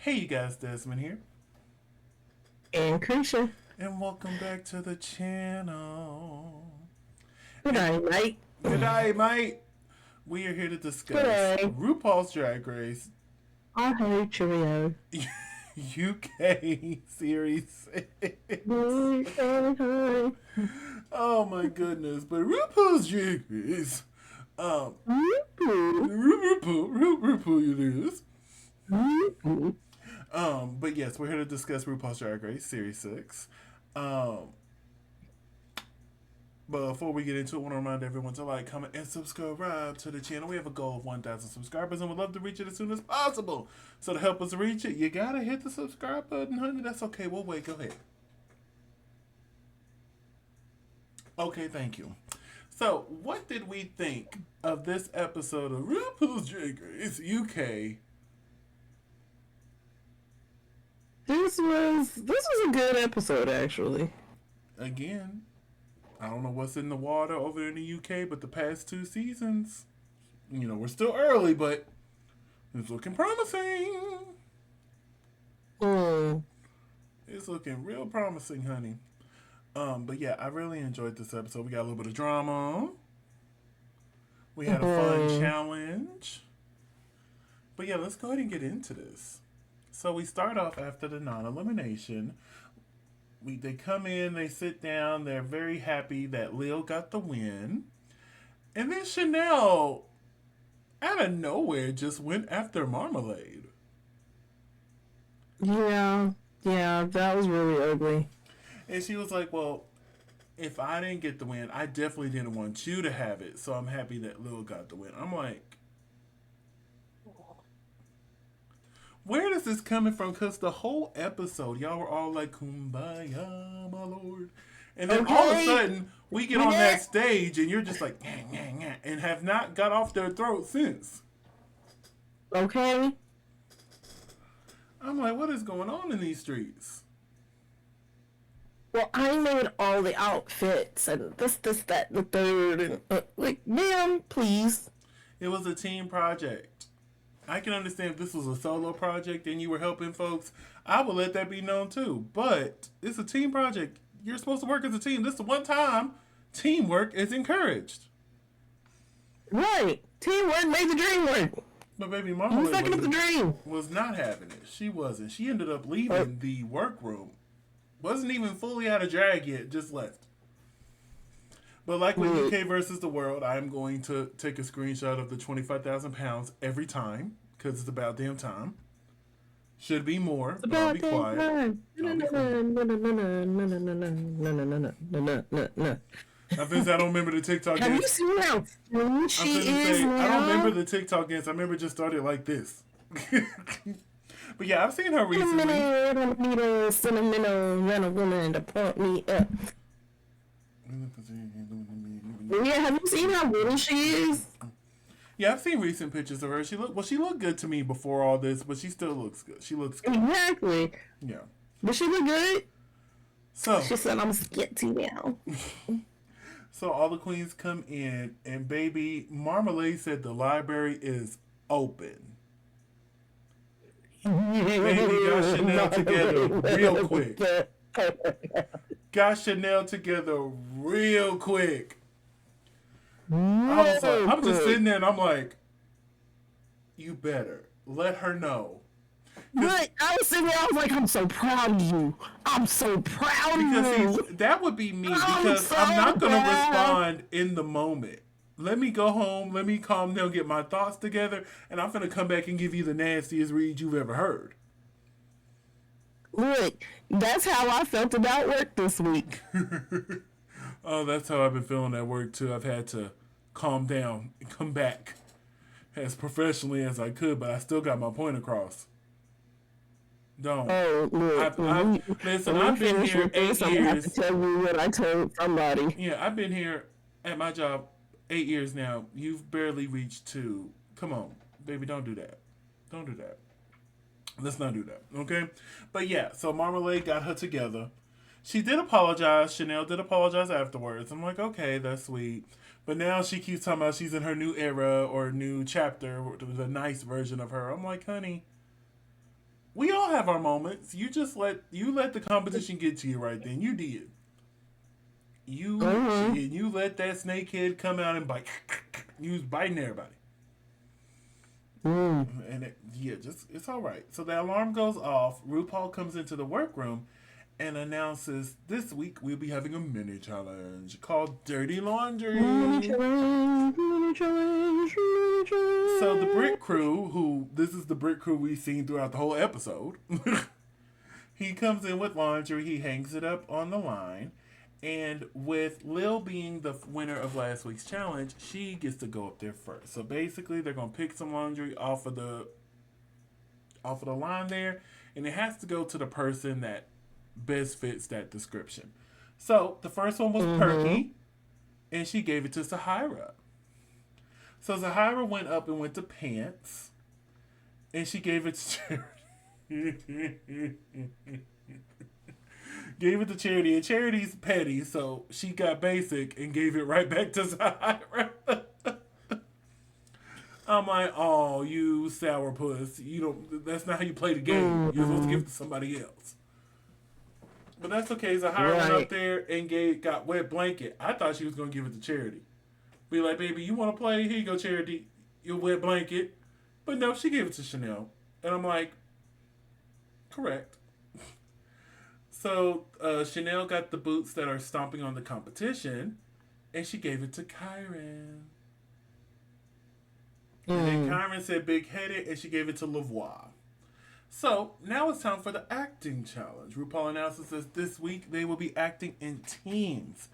Hey, you guys, Desmond here, And Krisha. and welcome back to the channel. Good And night, Mike. good day, mate. We are here to Good discuss day. RuPaul's Drag Race I hate Cheerio. UK Series 6. Hi. Oh my goodness, but RuPaul's Drag Race. RuPaul it is. But yes, we're here to discuss RuPaul's Drag Race Series 6. Um, But before we get into it, I want to remind everyone to like, comment, and subscribe to the channel. We have a goal of 1,000 subscribers and we'd love to reach it as soon as possible. So to help us reach it, you gotta hit the subscribe button, honey. That's okay. We'll wait. Go ahead. Okay, thank you. So, what did we think of this episode of RuPaul's Drag Race UK? This was a good episode actually. Again, I don't know what's in the water over there in the UK, but the past two seasons, we're still early, but it's looking promising. Mm. It's looking real promising, honey. But yeah, I really enjoyed this episode. We got a little bit of drama. We had a fun Mm. challenge. But yeah, let's go ahead and get into this. So we start off after the non-elimination. They come in, they sit down, they're very happy that Lil got the win. And then Chanel, out of nowhere, just went after Marmalade. Yeah, that was really ugly. And she was like, well, if I didn't get the win, I definitely didn't want you to have it. So I'm happy that Lil got the win. I'm like, where is this coming from? Because the whole episode, y'all were all like, Kumbaya, my lord. And then all of a sudden, we get on that stage and you're just like, nyah, nyah, nyah, and have not got off their throat since. Okay. I'm like, what is going on in these streets? Well, I made all the outfits and this, that, the third, and like, ma'am, please. It was a team project. I can understand if this was a solo project and you were helping folks. I would let that be known too. But it's a team project. You're supposed to work as a team. This is the one time teamwork is encouraged. Right. Teamwork made the dream work. But baby Who's fucking up the dream? was not having it. She wasn't. She ended up leaving the workroom. Wasn't even fully out of drag yet. Just left. But like with UK versus the world, I'm going to take a screenshot of the 25,000 pounds every time because it's about damn time. Should be more, but I'll be quiet. I think I don't remember the TikTok Have you dance. seen how funny she is now? I don't remember the TikTok dance. I remember it just started like this. But yeah, I've seen her recently. Sentimental woman to pump me up. Yeah, have you seen how little she is? Yeah, I've seen recent pictures of her. She looked good to me before all this, but she still looks good. She looks good. Exactly. Yeah. Does she look good? So She said, I'm sketchy now. So all the queens come in, and baby Marmalade said the library is open. Baby got Chanel together real quick. Got Chanel together real quick. I'm just sitting there and I'm like, you better let her know. But I was sitting there, I was like, I'm so proud of you. I'm so proud of you. Because that would be me because I'm not going to respond in the moment. Let me go home, let me calm down, get my thoughts together, and I'm going to come back and give you the nastiest read you've ever heard. Look, that's how I felt about work this week. Oh, that's how I've been feeling at work too. I've had to calm down and come back as professionally as I could, but I still got my point across. Don't. Oh, look. I've been here 8 I have to years. tell you what I told somebody. Yeah, I've been here at my job 8 years now. You've barely reached 2. Come on, baby, don't do that. Don't do that. Let's not do that, okay? But yeah, so Marmalade got her together. She did apologize. Chanel did apologize afterwards. I'm like, okay, that's sweet. But now she keeps talking about she's in her new era or new chapter, the nice version of her. I'm like, honey, We all have our moments. You let the competition get to you right then. You did. Mm-hmm. You let that snakehead come out and bite. You was biting everybody. Mm. And yeah, just it's all right. So the alarm goes off. RuPaul comes into the workroom and announces this week we'll be having a mini challenge called Dirty Mini Laundry. challenge, mini challenge, mini So the Brit challenge. crew, who this is the Brit crew we've seen throughout the whole episode, he comes in with laundry. He hangs it up on the line. And with Lil being the winner of last week's challenge, she gets to go up there first. So basically, they're gonna pick some laundry off of the line there, and it has to go to the person that best fits that description. So the first one was Mm-hmm. Perky, and she gave it to Sahira. So Sahira went up and went to Pants, and she gave it to Charity. Gave it to Charity, and Charity's petty, so she got basic and gave it right back to Sahira. I'm like, oh, you sourpuss. You don't. That's not how you play the game. You're supposed to give Mm-hmm. it to somebody else. But that's okay. Zahara went up Right. there and got wet blanket. I thought she was gonna give it to Charity. Be like, baby, you want to play? Here you go, Charity. Your wet blanket. But no, she gave it to Chanel, and I'm like, correct. So Chanel got the boots that are stomping on the competition, and she gave it to Kyron. And then Mm. Kyron said big headed, and she gave it to Lavoie. So now it's time for the acting challenge. RuPaul announces that this week they will be acting in teams,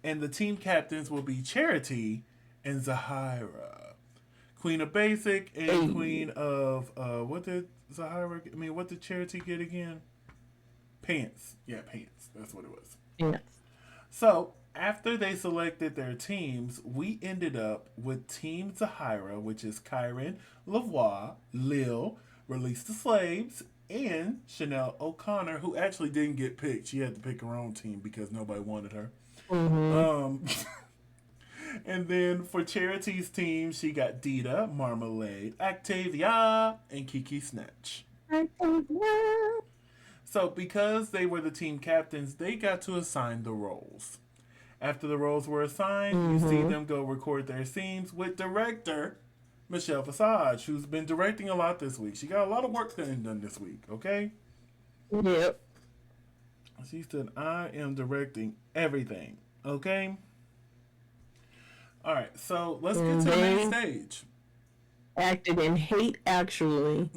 and the team captains will be Charity and Zahira, Queen of Basic and Hey. Queen of what did Zahira? I mean, what did Charity get again? Pants. Yeah, pants. That's what it was. Yes. So after they selected their teams, we ended up with Team Zahira, which is Kyron, Lavoie, Lil, Release the Slaves, and Chanel O'Connor, who actually didn't get picked. She had to pick her own team because nobody wanted her. Mm-hmm. Um, and then for Charity's team, she got Dita, Marmalade, Octavia, and Kiki Snatch. I don't know. So because they were the team captains, they got to assign the roles. After the roles were assigned, you see Mm-hmm. them go record their scenes with director Michelle Visage, who's been directing a lot this week. She got a lot of work done this week, okay? Yep. She said, I am directing everything, okay? All right, so let's get And to the main they stage. acted in Hate Actually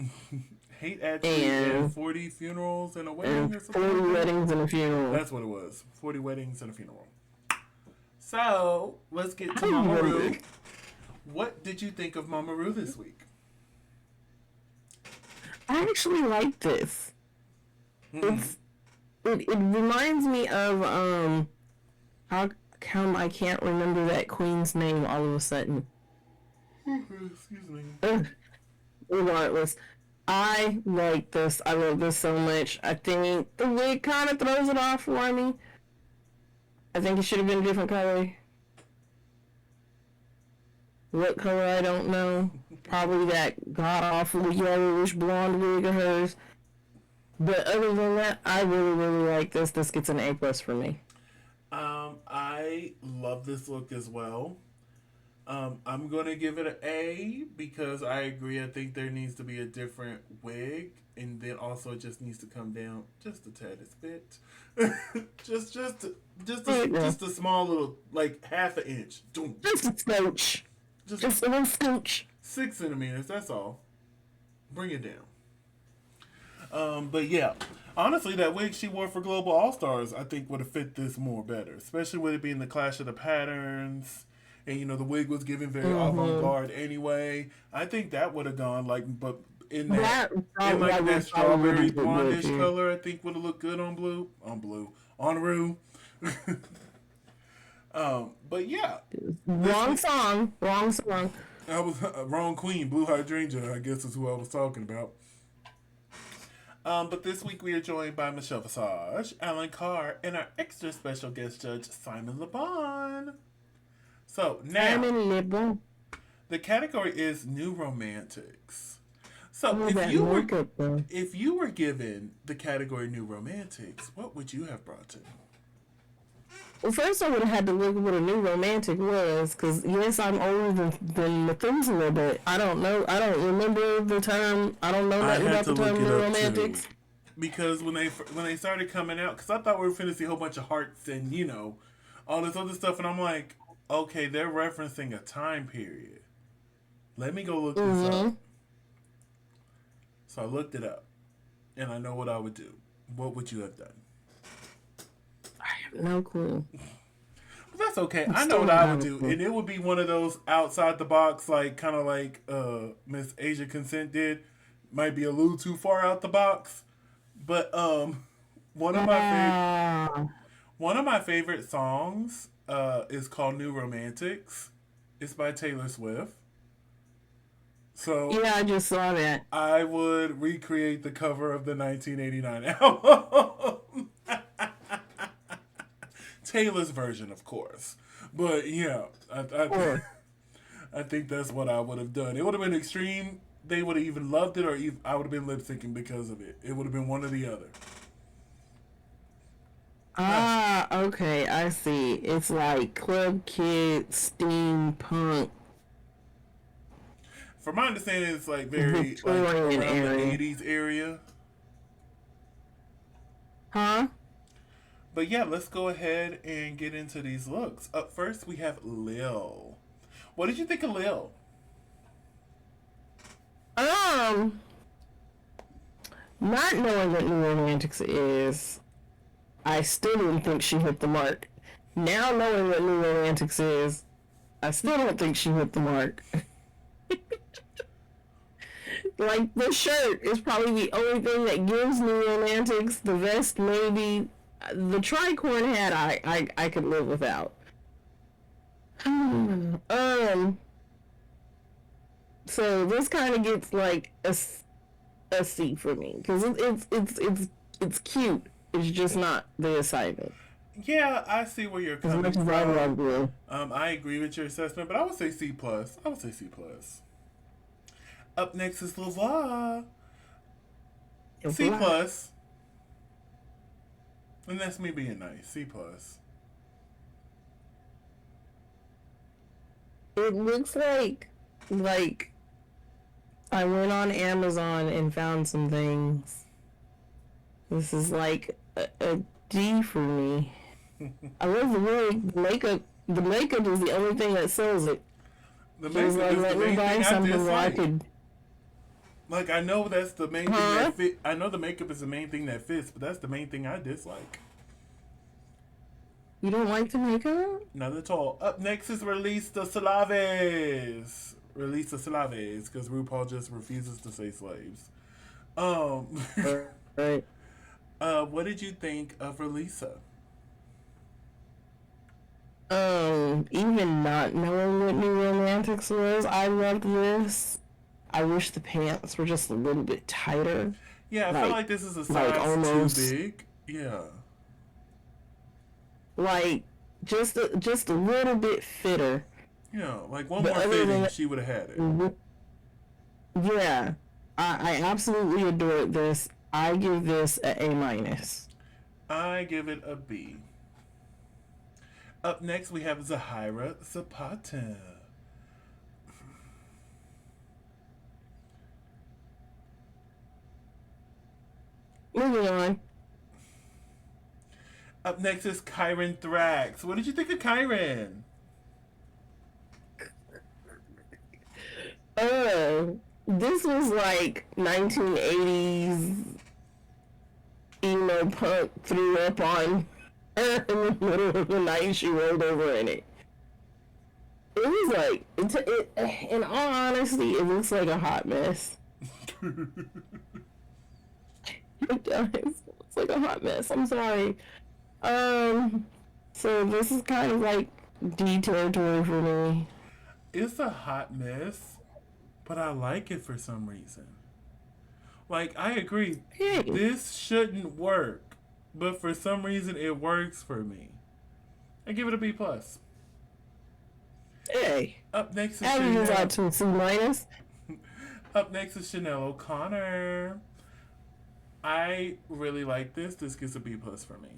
Hate Actually and and 40 funerals and a wedding and or something 40 like that. weddings and a funeral. That's what it was. 40 weddings and a funeral. So let's get to I Mama remember. Ru. What did you think of Mama Ru this week? I actually like this. Mm-hmm. It's it reminds me of how come I can't remember that queen's name all of a sudden. Excuse me. Ugh, regardless. I like this. I love this so much. I think the wig kind of throws it off for me. I think it should have been a different color. What color, I don't know. Probably that god awful yellowish blonde wig of hers. But other than that, I really, really like this. This gets an A plus for me. I love this look as well. I'm gonna give it an A because I agree. I think there needs to be a different wig, and then also it just needs to come down just a tad bit, just just just a, Yeah. just a small little like half an inch, Just a scooch. just Just a little scooch. 6 centimeters. That's all. Bring it down. But yeah, honestly, that wig she wore for Global All Stars, I think would have fit this more better, especially with it being the clash of the patterns. And the wig was given very avant Mm-hmm. garde anyway. I think that would have gone but in that That in probably, like that would probably strawberry look good blondish too. color, I think would have looked good on Rue. But yeah, this Wrong week song. Wrong song. I was wrong queen, Blue Hydrangea. I guess is who I was talking about. But this week we are joined by Michelle Visage, Alan Carr, and our extra special guest judge, Simon LeBon. So now, Simon Le Bon. the category is New Romantics. So Oh, that makeup though. if you were given the category New Romantics, what would you have brought in? Well, first I would have had to look at what a new romantic was, because yes, I'm older than Methuselah, but I don't know. I don't remember the term. I don't know I nothing had about to the look term it new up romantics. too, because when they started coming out, because I thought we were finna see a whole bunch of hearts and all this other stuff, and I'm like, okay, they're referencing a time period. Let me go look this Mm-hmm. up. So I looked it up, and I know what I would do. What would you have done? I have no clue. But that's okay. I I know still what don't I would have a do, clue. and it would be one of those outside the box, like kind of like Miss Asia Consent did. Might be a little too far out the box, but one of my favorite Ah, one of my favorite songs is called "New Romantics." It's by Taylor Swift. So yeah, I just saw that. I would recreate the cover of the 1989 album. Taylor's version, of course. But yeah, Or I think that's what I would have done. It would have been extreme. They would have even loved it, or I would have been lip syncing because of it. It would have been one or the other. Huh. okay, I see. It's like Club Kid, steampunk, From my understanding, it's like very like Victorian around the area. 80s area. Huh? But yeah, let's go ahead and get into these looks. Up first, we have Lil. What did you think of Lil? Um, Not knowing what New Romantics is, I still didn't think she hit the mark. Now knowing what New Romantics is, I still don't think she hit the mark. Like, the shirt is probably the only thing that gives New Romantics. The vest, maybe. The tricorn hat, I could live without. So this kind of gets like a C for me, because it's cute. It's just not the assignment. Yeah, I see where you're As much coming as I love from. Blue. I agree with your assessment, but I would say C plus. I would say C plus. Up next is Lava. C plus. And that's me being nice. C plus. It looks like I went on Amazon and found some things. This is like a D for me. I love the wig. The makeup is the only thing that sells it. The It was makeup like, is the let me main buy thing I something where I dislike. could. Like, I know that's the main thing Huh? that fit. I know the makeup is the main thing that fits, but that's the main thing I dislike. You don't like the makeup? Not at all. Up next is Release the Slaves. Release the Slaves, because RuPaul just refuses to say slaves. Um, Right. what did you think of Relisa? Even not knowing what New Romantics was, I loved this. I wish the pants were just a little bit tighter. Yeah, I feel like this is a size too Almost big. Yeah. like just a little bit fitter. Yeah, like one But more other fitting, than she would have had it. yeah, I absolutely adored this. I give this a A minus. I give it a B. Up next, we have Zahira Zapata. Moving on. Up next is Kyron Thrax. What did you think of Kyron? This was like 1980s emo punk threw up on her in the middle of the night. She rolled over in it. It was like, in all honesty, it looks like a hot mess. It does. It looks like a hot mess. I'm sorry. So this is kind of like D territory for me. It's a hot mess, but I like it for some reason. Like, I agree, Hey, this shouldn't work, but for some reason it works for me. I give it a B plus. hey. Up next is Averages out Chanel. to a C minus. Up next is Chanel O'Connor. I really like this. This gets a B plus for me.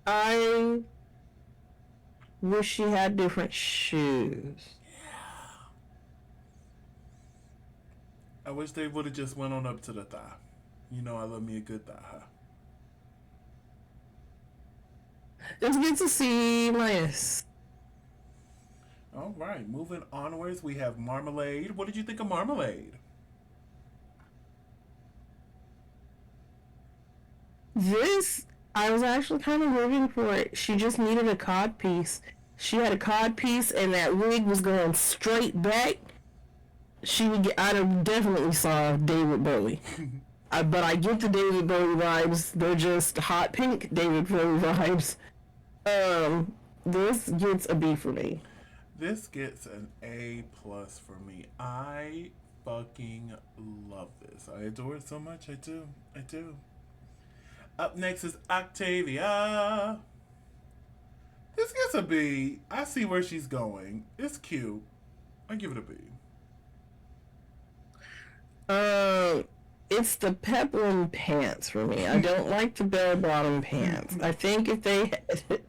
I wish she had different shoes. I wish they would have just went on up to the thigh. You know I love me a good thigh. Huh? It's good to see minus. All right, moving onwards, we have Marmalade. What did you think of Marmalade? This, I was actually kind of rooting for it. She just needed a cod piece. She had a cod piece, and that wig was going straight back. She would get. I'd have definitely saw David Bowie. But I get the David Bowie vibes. They're just hot pink David Bowie vibes. This gets a B for me. This gets an A plus for me. I fucking love this. I adore it so much. I do. I do. Up next is Octavia. This gets a B. I see where she's going. It's cute. I give it a B. It's the peplum pants for me. I don't like the bell bottom pants. I think if they had,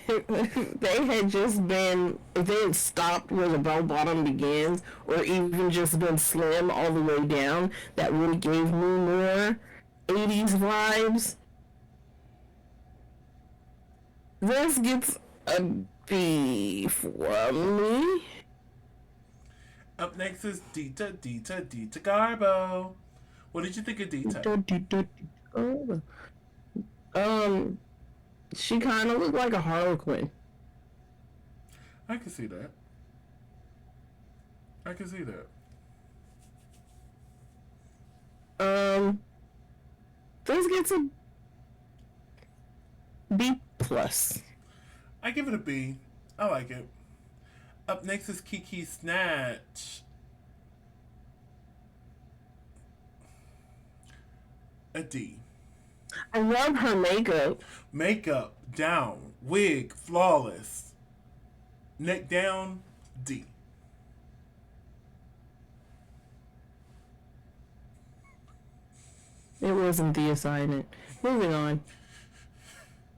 if they had stopped where the bell bottom begins, or even just been slim all the way down, that would have gave me more 80s vibes. This gets a B from me. Up next is Dita Garbo. What did you think of Dita? She kind of looked like a Harlequin. I can see that. I can see that. This gets a B plus. I give it a B. I like it. Up next is Kiki Snatch. A D. I love her makeup. Makeup down, wig flawless, neck down, D. It wasn't the assignment. Moving on.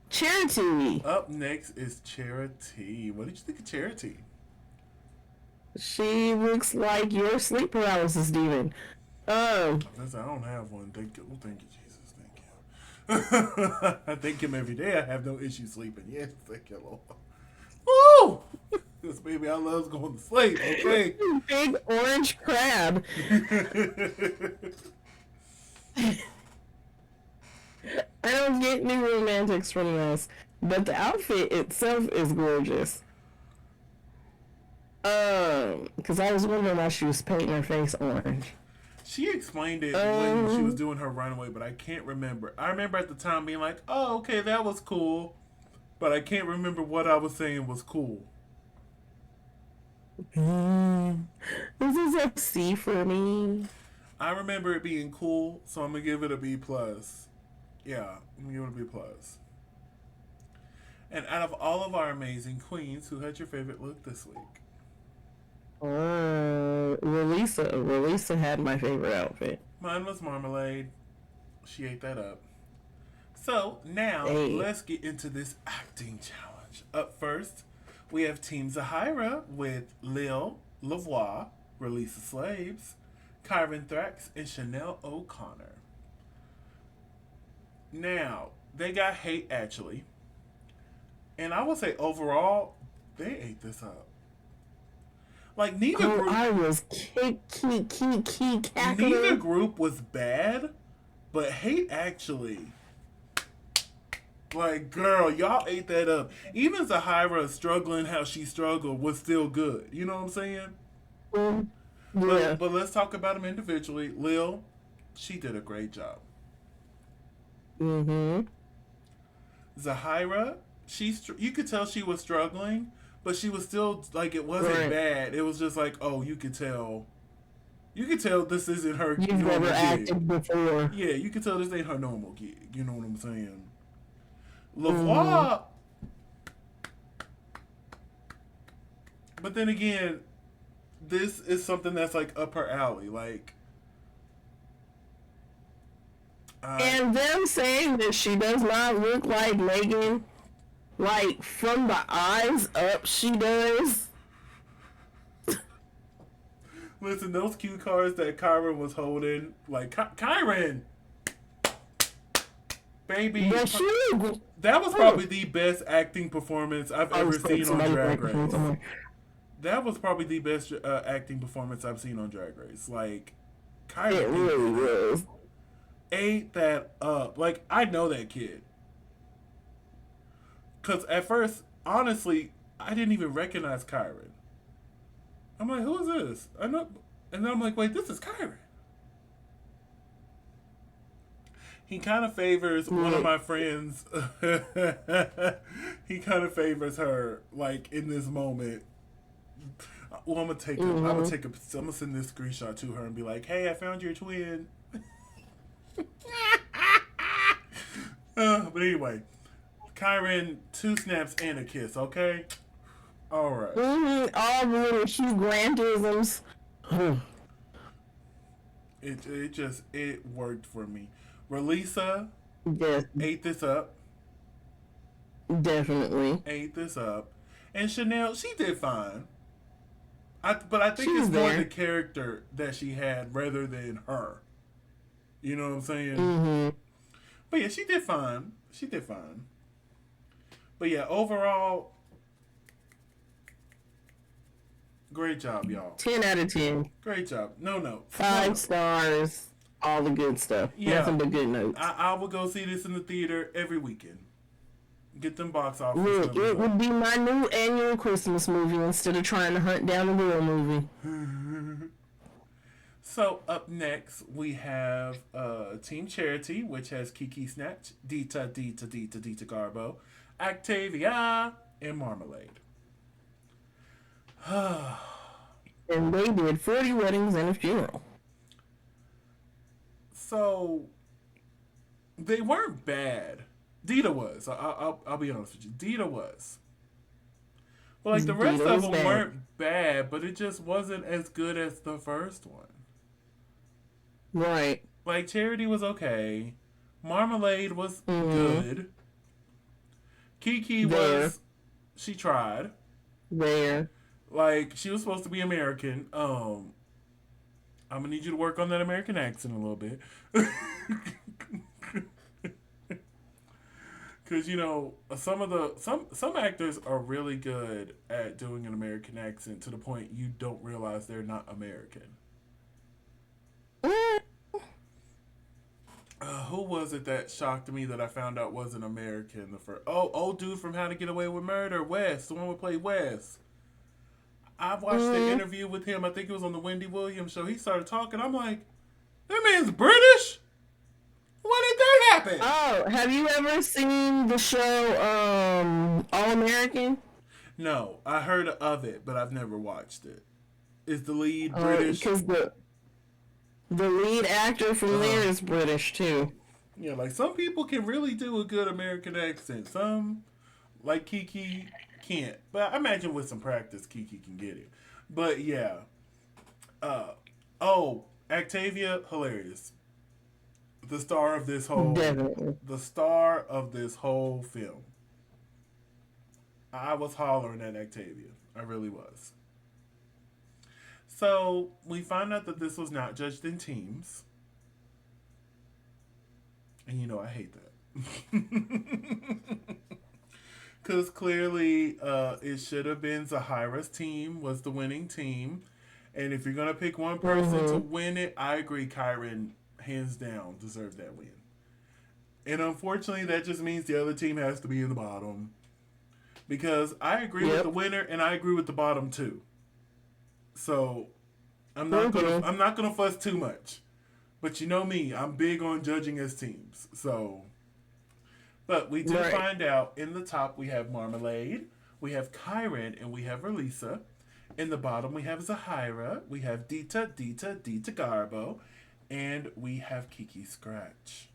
Charity. Up next is Charity. What did you think of Charity? She looks like your sleep paralysis demon. I don't have one. Thank you, Jesus. Thank you. I thank him every day. I have no issue sleeping. Yes, thank you, Lord. Woo! This baby, I love going to sleep. Okay. Big orange crab. I don't get any romantics from this, but the outfit itself is gorgeous. Because I was wondering why she was painting her face orange. She explained it when she was doing her runaway, but I can't remember. I remember at the time being like, oh, okay, that was cool. But I can't remember what I was saying was cool. This is a C for me. I remember it being cool, so I'm going to give it a B+. Yeah, I'm going to give it a B+. And out of all of our amazing queens, who had your favorite look this week? Relisa. Relisa had my favorite outfit. Mine was Marmalade. She ate that up. So, now, let's get into this acting challenge. Up first, we have Team Zahira with Lil, Lavoie, Relisa Slaves, Kyron Thrax, and Chanel O'Connor. Now, they got hate, actually. And I would say, overall, they ate this up. Like, neither group... I was cackling. Neither group was bad, but hate actually... Like, girl, y'all ate that up. Even Zahira struggling how she struggled was still good. You know what I'm saying? Yeah. But let's talk about them individually. Lil, she did a great job. Zahira, you could tell she was struggling, but she was still, like, it wasn't bad. It was just like, oh, you could tell this isn't her You've normal never acted gig. before. Yeah, you can tell this ain't her normal gig. You know what I'm saying? Lavoie, but then again, this is something that's like up her alley. Like, And them saying that she does not look like Megan, like from the eyes up, she does. listen, those cue cards that Kyron was holding, like Kyron, baby, But she, that was probably the best acting performance I've I ever was seen on Drag Race. somebody. That was probably the best acting performance I've seen on Drag Race. Like, It Kyron really was. ate that up. Like, I know that kid. Because at first, honestly, I didn't even recognize Kyron. I'm like, who is this? I know. And then I'm like, wait, this is Kyron. He kind of favors one of my friends. He kind of favors her, like, in this moment. Well, I'm gonna take I'm gonna send this screenshot to her and be like, "Hey, I found your twin." But anyway, Kyron, 2 snaps and a kiss. Okay, all right. All the little Hugh Grantisms. It worked for me. Relisa Yes, ate this up. definitely. Ate this up, and Chanel, she did fine. But I think She was it's more there. the character that she had rather than her. You know what I'm saying? Mm-hmm. But yeah, she did fine. She did fine. But yeah, overall, great job, y'all. 10 out of 10. Great job. No. 5 stars. All the good stuff. Yeah. Nothing but good notes. I will go see this in the theater every weekend. Get them box office Look, numbers it up. would be my new annual Christmas movie instead of trying to hunt down a real movie. So up next we have Team Charity, which has Kiki Snatch, Dita Garbo, Octavia, and Marmalade. And they did 40 weddings and a funeral. So they weren't bad. Dita was. I'll be honest with you. Dita was. But like the rest Dita of was them bad. weren't bad, but it just wasn't as good as the first one. Right. Like Charity was okay. Marmalade was good. Kiki was. She tried. There. Like she was supposed to be American. I'm gonna need you to work on that American accent a little bit. Because you know some actors are really good at doing an American accent to the point you don't realize they're not American. Who was it that shocked me that I found out wasn't American? The first old dude from How to Get Away with Murder, Wes, the one who played Wes. I watched the interview with him. I think it was on the Wendy Williams show. He started talking. I'm like, that man's British. When did that happen? Oh, have you ever seen the show All American? No, I heard of it, but I've never watched it. Is the lead British? Because the lead actor from there is British too. Yeah, like some people can really do a good American accent. Some, like Kiki, can't. But I imagine with some practice, Kiki can get it. But yeah. Octavia, hilarious. The star of this whole Definitely. The star of this whole film. I was hollering at Octavia. I really was. So we find out that this was not judged in teams. And you know I hate that. Because clearly it should have been Zahira's team was the winning team. And if you're going to pick one person to win it, I agree Kyron, hands down, deserves that win. And unfortunately, that just means the other team has to be in the bottom. Because I agree with the winner and I agree with the bottom too. So I'm not gonna fuss too much. But you know me, I'm big on judging as teams. So but we do find out in the top we have Marmalade, we have Kyron, and we have Relisa. In the bottom we have Zahira, we have Dita Garbo, and we have Kiki Scratch.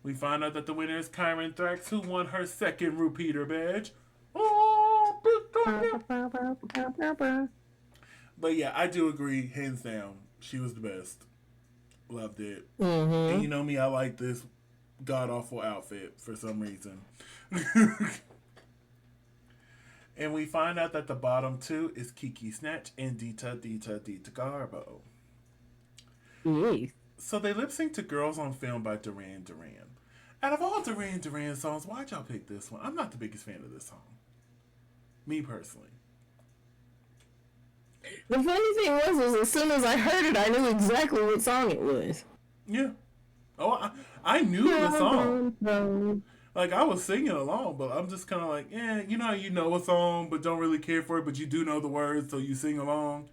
We find out that the winner is Kyron Thrax, who won her second repeater badge. Oh, But yeah, I do agree, hands down, she was the best. Loved it. And Mm-hmm. you know me, I like this god awful outfit for some reason. And we find out that the bottom two is Kiki Snatch and Dita Garbo. Yes. So they lip sync to Girls on Film by Duran Duran. Out of all Duran Duran songs, why'd y'all pick this one? I'm not the biggest fan of this song. Me personally. The funny thing was as soon as I heard it, I knew exactly what song it was. Yeah. Oh, I knew the song. Like, I was singing along, but I'm just kind of like, yeah, you know a song, but don't really care for it, but you do know the words, so you sing along.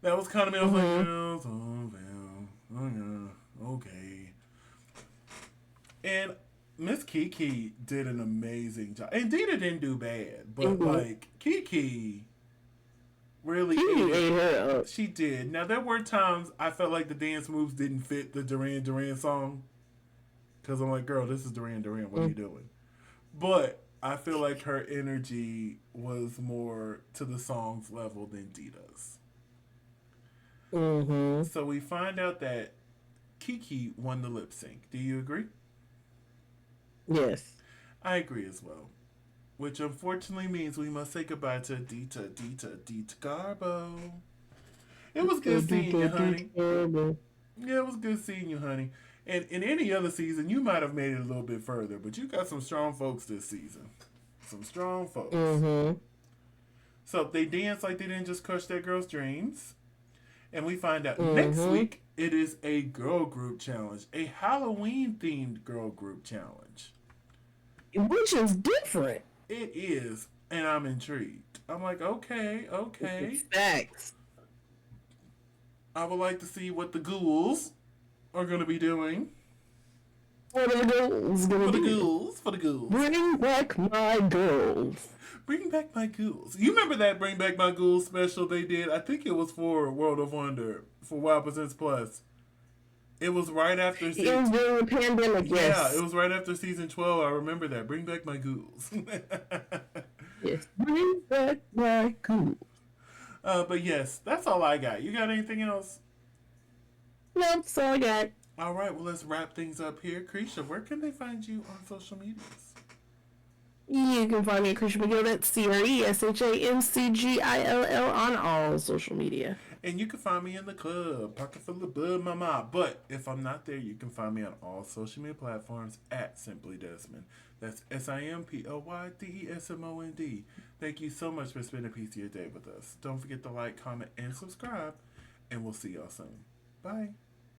That was kind of me. I was like, Mm-hmm. Girls on Film. Oh, yeah. Okay. And Miss Kiki did an amazing job. And Dita didn't do bad, but Mm-hmm. like Kiki really He ate her up. She did. Now there were times I felt like the dance moves didn't fit the Duran Duran song because I'm like, girl, this is Duran Duran. What are you doing? But I feel like her energy was more to the song's level than Dita's. Mm-hmm. So we find out that Kiki won the lip sync. Do you agree? Yes. I agree as well. Which unfortunately means we must say goodbye to Dita Garbo. It was good seeing you, honey. Yeah, it was good seeing you, honey. And in any other season, you might have made it a little bit further, but you got some strong folks this season. Some strong folks. Mm-hmm. So they dance like they didn't just crush that girl's dreams. And we find out next Mm-hmm. week it is a girl group challenge, a Halloween themed girl group challenge. Which is different. It is, and I'm intrigued. I'm like, okay, okay. Facts. I would like to see what the ghouls are going to be doing. What are the girls gonna For the do? ghouls, for the ghouls. Bring back my girls. Bring back my ghouls. You remember that Bring Back My Ghouls special they did? I think it was for World of Wonder, for Wild Presents Plus. It was right after It was during the pandemic, yeah, yes. it was right after season 12. I remember that. Bring back my ghouls. Yes. Bring back my girls. But yes, that's all I got. You got anything else? No, that's all I got. All right, well, let's wrap things up here. Krisha, where can they find you on social medias? You can find me at Christian McGill. That's CRESHAMCGILL on all social media. And you can find me in the club, pocket full of bud, mama. But if I'm not there, you can find me on all social media platforms at Simply Desmond. That's SIMPLYDESMOND. Thank you so much for spending a piece of your day with us. Don't forget to like, comment, and subscribe. And we'll see y'all soon. Bye.